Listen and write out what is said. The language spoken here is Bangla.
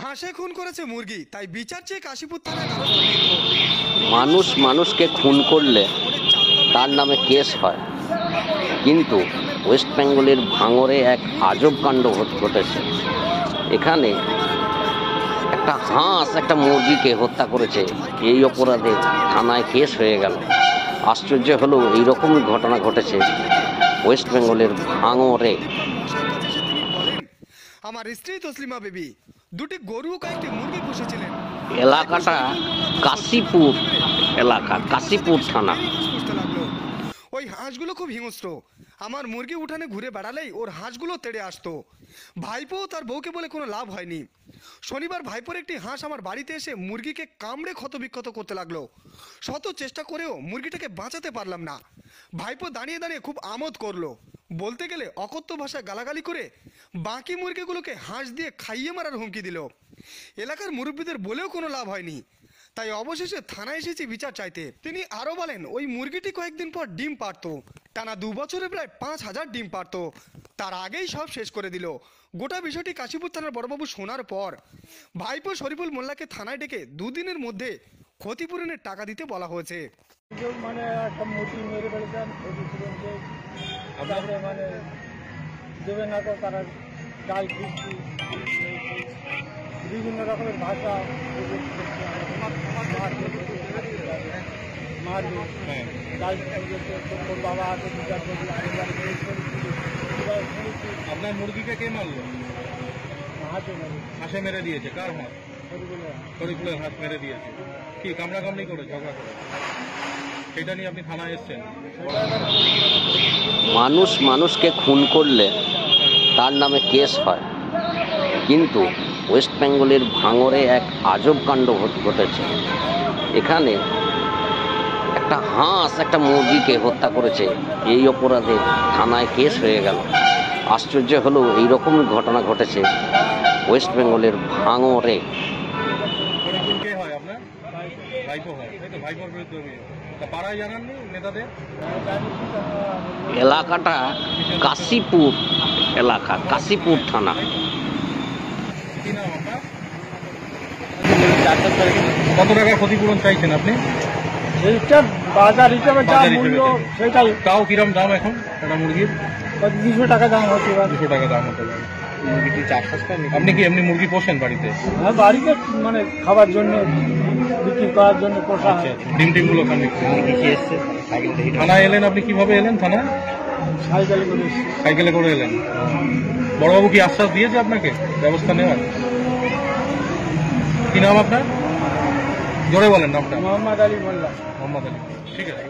হাঁসে খুন করেছে মুরগি, তাই বিচার চেয়ে কাশীপুর থানায় দ্বারস্থ বিক্ষোভ। মানুষ মানুষকে খুন করলে তার নামে কেস হয়, কিন্তু ওয়েস্ট বেঙ্গলের ভাঙড়ে এক আজব কাণ্ড ঘটেছে। এখানে একটা হাঁস একটা মুরগিকে হত্যা করেছে, এই অপরাধে থানায় কেস হয়ে গেল। আশ্চর্য হলো এইরকমই ঘটনা ঘটেছে ওয়েস্ট বেঙ্গলের ভাঙড়ে। আমার স্ত্রী তসলিমা বেবি দুটি গরু কয়েকটি মুরগি পুষেছিলেন। এলাকাটা কাশীপুর এলাকা, কাশীপুর থানা। ওই হাঁসগুলো খুব হিংস্র। আমার মুরগি উঠানে ঘুরে বেড়ালেই ওর হাঁসগুলো তেড়ে আসতো। ভাইপো তার বউকে বলে কোনো লাভ হয়নি। শনিবার ভাইপোর একটি হাঁস আমার বাড়িতে এসে মুরগিকে কামড়ে ক্ষতবিক্ষত করতে লাগলো। শত চেষ্টা করেও মুরগিটাকে বাঁচাতে পারলাম না। ভাইপো দাঁড়িয়ে দাঁড়িয়ে খুব আমোদ করলো। বলতে গেলে অকথ্য ভাষায় গালাগালি করে বাকি মুরগিগুলোকে হাঁস দিয়ে খাইয়ে মারার হুমকি দিল। এলাকার মুরব্বীদের বলেও কোনো লাভ হয়নি, তাই অবশেষে থানায় এসেছি বিচার চাইতে। তিনি আরও বলেন, ওই মুরগিটি কয়েকদিন পর ডিম পারত। টানা 2 বছরে প্রায় 5000 ডিম পারত। তার আগেই সব শেষ করে দিল। গোটা বিষয়টি কাশীপুর থানার বড়বাবু শোনার পর ভাইপো শরীফুল মোল্লাকে থানায় ডেকে 2 দিনের মধ্যে ক্ষতিপূরণের টাকা দিতে বলা হয়েছে। মানে একটা মুরগি মেরে ফেলেছেন, মানে দেবে না তো তারা গাল ফিরছি, বিভিন্ন রকমের ভাষা মারবে, গাল তোর বাবা আছে বিচার করবি। আপনার মুরগিকে কে মারলো? হাঁসে মেরে দিয়েছে। কার হাঁস? শরীফুলের হাঁস মেরে দিয়েছে। কি কামড়াকামড়ি করে, ঝগড়া করে? সেটা নিয়ে আপনি থানায় এসছেন? মানুষ মানুষকে খুন করলে তার নামে কেস হয়, কিন্তু ওয়েস্ট বেঙ্গলের ভাঙড়ে এক আজব কাণ্ড ঘটেছে। এখানে একটা হাঁস একটা মুরগিকে হত্যা করেছে, এই অপরাধে থানায় কেস হয়ে গেল। আশ্চর্য হলো এইরকমই ঘটনা ঘটেছে ওয়েস্ট বেঙ্গলের ভাঙড়ে। কে হয় আপনার? ভাইপো হয়, তাই তো? ভাইপোর বিরুদ্ধে অভিযোগ। তা পাড়ায় জানাননি নেতাদের? এলাকাটা কাশীপুর এলাকা, কাশীপুর থানা। কি নাম আপনার? কত টাকা ক্ষতিপূরণ চাইছেন আপনি? এইটা বাজার হিসাবে যা মূল্য সেটাই। তাও কিরম দাম এখন একটা মুরগির? 200 টাকা দাম হচ্ছে। 200 টাকা দাম হতে পারে। মুরগিটি চাষবাস করেন আপনি? কি এমনি মুরগি পোষেন বাড়িতে? হ্যাঁ, বাড়িতে মানে খাবার জন্য, বিক্রি করার জন্য পোষা হয়। ডিম টিমগুলো খান? থানায় এলেন আপনি? কিভাবে এলেন থানায়? সাইকেলে করে। সাইকেলে করে এলেন? বড়বাবু কি আশ্বাস দিয়েছে আপনাকে ব্যবস্থা নেওয়ার? কি নাম আপনার? জোরে বলেন নামটা। মোহাম্মদ আলী মোল্লা। মোহাম্মদ আলী। ঠিক আছে।